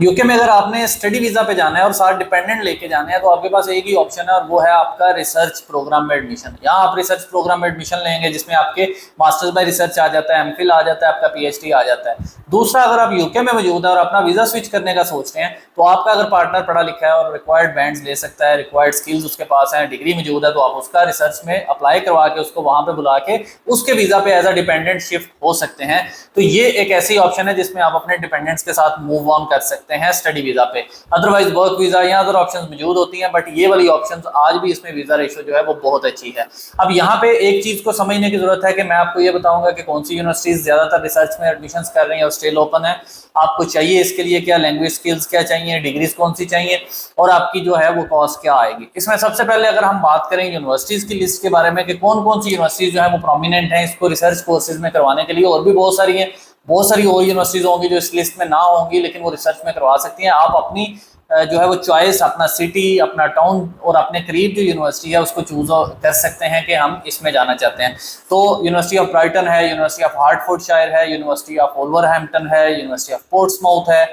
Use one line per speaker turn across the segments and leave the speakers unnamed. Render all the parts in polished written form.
UK में अगर आपने स्टडी वीजा पे जाना है और साथ डिपेंडेंट लेके जाना है तो आपके पास एक ही ऑप्शन है और वो है आपका रिसर्च प्रोग्राम में एडमिशन। यहाँ आप रिसर्च प्रोग्राम में एडमिशन लेंगे जिसमें आपके मास्टर्स बाय रिसर्च आ जाता है, एमफिल आ जाता है, आपका पीएचडी आ जाता है। दूसरा, अगर आप यूके में मौजूद है और अपना वीजा स्विच करने का सोचते हैं तो आपका अगर पार्टनर पढ़ा लिखा है और रिक्वायर्ड बैंड्स ले सकता है, रिक्वायर्ड स्किल्स उसके पास है, डिग्री मौजूद है, तो आप उसका रिसर्च में अप्लाई करवा के उसको वहां पे बुला के उसके वीजा पे एज अ डिपेंडेंट शिफ्ट हो सकते हैं। तो ये एक ऐसी ऑप्शन है जिसमें आप अपने डिपेंडेंट्स के साथ मूव ऑन कर सकते हैं स्टडी वीजा पे। अदरवाइज वर्क वीजा या अदर ऑप्शंस मौजूद होती हैं, बट ये वाली ऑप्शंस आज भी इसमें वीजा रेशो जो है वो बहुत अच्छी है। अब यहाँ पे एक चीज को समझने की जरूरत है कि मैं आपको ये बताऊंगा कि कौन सी यूनिवर्सिटीज ज्यादातर रिसर्च में एडमिशन कर रही है और स्टिल ओपन है। आपको चाहिए इसके लिए क्या, लैंग्वेज स्किल्स क्या चाहिए, डिग्रीज कौन सी चाहिए और आपकी जो है वो कॉस्ट क्या आएगी। इसमें सबसे पहले अगर हम बात करें यूनिवर्सिटीज की लिस्ट के बारे में कि कौन कौन सी यूनिवर्सिटीज जो है वो प्रोमिनेंट है इसको रिसर्च कोर्सेज में करवाने के लिए, और भी बहुत सारी हैं, बहुत सारी और यूनिवर्सिटीज होंगी जो इस लिस्ट में ना होंगी लेकिन वो रिसर्च में करवा सकती हैं। आप अपनी जो है वो चॉइस, अपना सिटी, अपना टाउन और अपने करीब जो यूनिवर्सिटी है उसको चूज कर सकते हैं कि हम इसमें जाना चाहते हैं। तो यूनिवर्सिटी ऑफ ब्राइटन है, यूनिवर्सिटी ऑफ हार्टफोर्डशायर है, यूनिवर्सिटी ऑफ वुल्वरहैम्पटन है, यूनिवर्सिटी ऑफ पोर्ट्समाउथ है,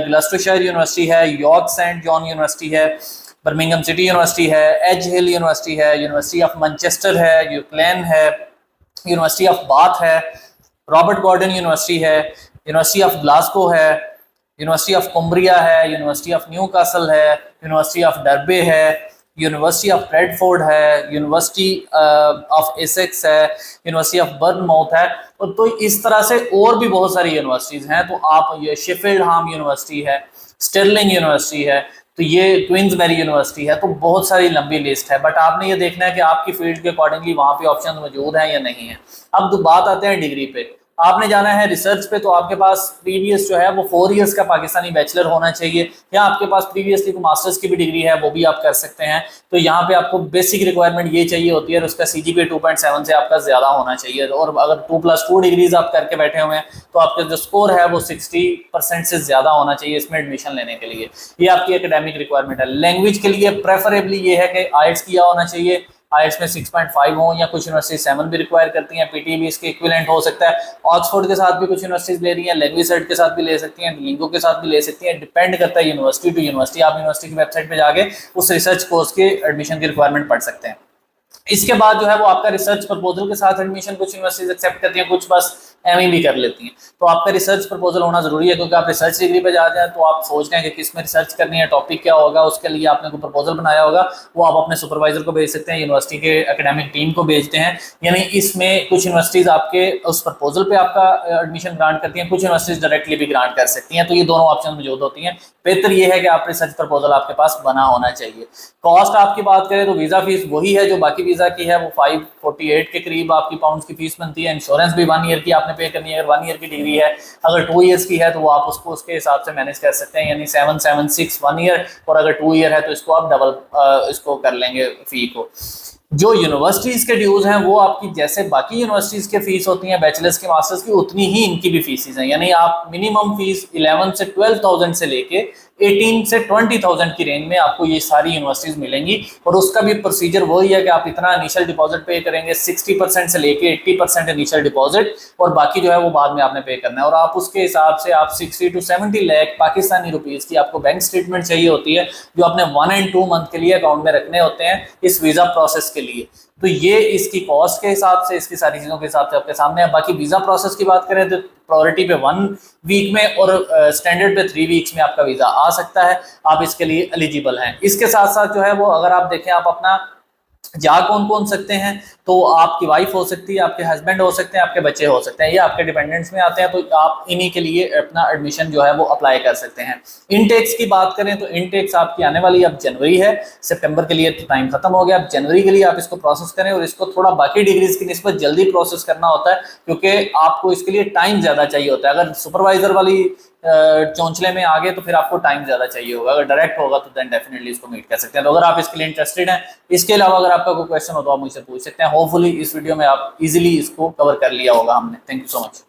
ग्लास्टरशायर यूनिवर्सिटी है, यॉर्क सेंट जॉन यूनिवर्सिटी है, बर्मिंघम सिटी यूनिवर्सिटी है, एज हिल यूनिवर्सिटी है, यूनिवर्सिटी ऑफ मैनचेस्टर है, यूक्लेन है, यूनिवर्सिटी ऑफ बाथ है, रॉबर्ट गॉर्डन यूनिवर्सिटी है, यूनिवर्सिटी ऑफ ग्लासगो है, यूनिवर्सिटी ऑफ कुम्ब्रिया है, यूनिवर्सिटी ऑफ न्यू कासल है, यूनिवर्सिटी ऑफ डरबे है, यूनिवर्सिटी ऑफ ब्रेडफोर्ड है, यूनिवर्सिटी ऑफ एसेक्स है, यूनिवर्सिटी ऑफ बर्नमाउथ है। तो इस तरह से और भी बहुत सारी यूनिवर्सिटीज हैं। तो आप ये शेफील्ड हार्म यूनिवर्सिटी है, स्टर्लिंग यूनिवर्सिटी है, तो ये क्वींसबेरी यूनिवर्सिटी है। तो बहुत सारी लंबी लिस्ट है, बट आपने ये देखना है कि आपकी फील्ड के अकॉर्डिंगली वहां पे ऑप्शन मौजूद हैं या नहीं है। अब तो बात आते हैं डिग्री पे। आपने जाना है रिसर्च पे तो आपके पास प्रीवियस जो है वो 4 इयर्स का पाकिस्तानी बैचलर होना चाहिए, या आपके पास प्रीवियसली को मास्टर्स की भी डिग्री है वो भी आप कर सकते हैं। तो यहाँ पे आपको बेसिक रिक्वायरमेंट ये चाहिए होती है और उसका सीजीपीए 2.7 से आपका ज्यादा होना चाहिए। और अगर 2+2 डिग्रीज आप करके बैठे हुए हैं तो आपका जो स्कोर है वो 60% से ज्यादा होना चाहिए इसमें एडमिशन लेने के लिए। ये आपकी एकेडमिक रिक्वायरमेंट है। लैंग्वेज के लिए प्रेफरेबली ये है कि आइट्स किया होना चाहिए, आईएलटीएस में 6.5 हो, या कुछ यूनिवर्सिटी 7 भी रिक्वायर करती हैं, पीटी भी इसके इक्विवेलेंट हो सकता है। ऑक्सफोर्ड के साथ भी कुछ यूनिवर्सिटीज ले रही हैं, लैंग्वेज सेट के साथ भी ले सकती हैं, लिंगो के साथ भी ले सकती हैं। डिपेंड करता है यूनिवर्सिटी टू यूनिवर्सिटी। आप यूनिवर्सिटी की वेबसाइट पे जाके उस रिसर्च कोर्स के एडमिशन की रिक्वायरमेंट पढ़ सकते हैं। इसके बाद जो है वो आपका रिसर्च प्रपोजल के साथ एडमिशन कुछ यूनिवर्सिटीज एक्सेप्ट करती हैं, कुछ बस एमई भी कर लेती हैं। तो आपका रिसर्च प्रपोजल होना जरूरी है, क्योंकि आप रिसर्च डिग्री पे जा जाए तो आप सोच रहे हैं कि किस में रिसर्च करनी है, टॉपिक क्या होगा, उसके लिए आपने कोई प्रपोजल बनाया होगा, वो आप अपने सुपरवाइजर को भेज सकते हैं, यूनिवर्सिटी के एकेडमिक टीम को भेजते हैं। यानी इसमें कुछ यूनिवर्सिटीज आपके उस प्रपोजल पे आपका एडमिशन ग्रांट करती हैं, कुछ यूनिवर्सिटीज डायरेक्टली भी ग्रांट कर सकती हैं। तो ये दोनों ऑप्शन मौजूद होती हैं। बेहतर ये है कि आप रिसर्च प्रपोजल आपके पास बना होना चाहिए। कॉस्ट आपकी बात करें तो वीजा फीस वही है जो बाकी वीजा की है, वो 548 के करीब आपकी पाउंड की फीस बनती है। इंश्योरेंस भी 1 ईयर की आपने पे करनी है, अगर 1 ईयर की डिग्री है। अगर 2 ईयर्स की है तो वो आप उसको उसके हिसाब से मैनेज कर सकते हैं, यानी 776 1 ईयर, और अगर 2 ईयर है तो इसको आप डबल इसको कर लेंगे फी को। जो यूनिवर्सिटीज के ड्यूज हैं वो आपकी जैसे बाकी यूनिवर्सिटीज के फीस होती हैं बैचलर्स की मास्टर्स की, उतनी ही इनकी भी फीसिस हैं। यानी आप मिनिमम फीस 11 से 12,000 से लेके 18 से 20,000 की रेंज में आपको ये सारी यूनिवर्सिटीज मिलेंगी। और उसका भी प्रोसीजर वही है कि आप इतना इनिशियल डिपॉजिट पे करेंगे, 60% से लेके 80% इनिशियल डिपॉजिट, और बाकी जो है वो बाद में आपने पे करना है। और आप उसके हिसाब से आप 60 to 70 लाख पाकिस्तानी रुपीज की आपको बैंक स्टेटमेंट चाहिए होती है, जो आपने 1 and 2 मंथ के लिए अकाउंट में रखने होते हैं इस वीजा प्रोसेस के लिए। तो ये इसकी कॉस्ट के हिसाब से, इसकी सारी चीजों के हिसाब से आपके सामने है। बाकी वीजा प्रोसेस की बात करें तो प्रायोरिटी पे 1 वीक में और स्टैंडर्ड पे 3 वीक्स में आपका वीजा आ सकता है, आप इसके लिए एलिजिबल हैं। इसके साथ साथ जो है वो अगर आप देखें आप अपना जा कौन कौन सकते हैं, तो आपकी वाइफ हो सकती है, आपके हस्बैंड हो सकते हैं, आपके बच्चे हो सकते हैं, ये आपके डिपेंडेंट्स में आते हैं। तो आप इन्हीं के लिए अपना एडमिशन जो है वो अप्लाई कर सकते हैं। इनटेक्स की बात करें तो इनटेक्स आपकी आने वाली अब जनवरी है, सितंबर के लिए तो टाइम खत्म हो गया। अब जनवरी के लिए आप इसको प्रोसेस करें, और इसको थोड़ा बाकी डिग्रीज की निस्बत जल्दी प्रोसेस करना होता है, क्योंकि आपको इसके लिए टाइम ज्यादा चाहिए होता है। अगर सुपरवाइजर वाली चौंचले में आगे तो फिर आपको टाइम ज्यादा चाहिए होगा, अगर डायरेक्ट होगा तो देन डेफिनेटली इसको मीट कर सकते हैं। तो अगर आप इसके लिए इंटरेस्टेड हैं, इसके अलावा अगर आपका कोई क्वेश्चन हो तो आप मुझसे पूछ सकते हैं। होपफुली इस वीडियो में आप इजीली इसको कवर कर लिया होगा हमने। Thank you so much.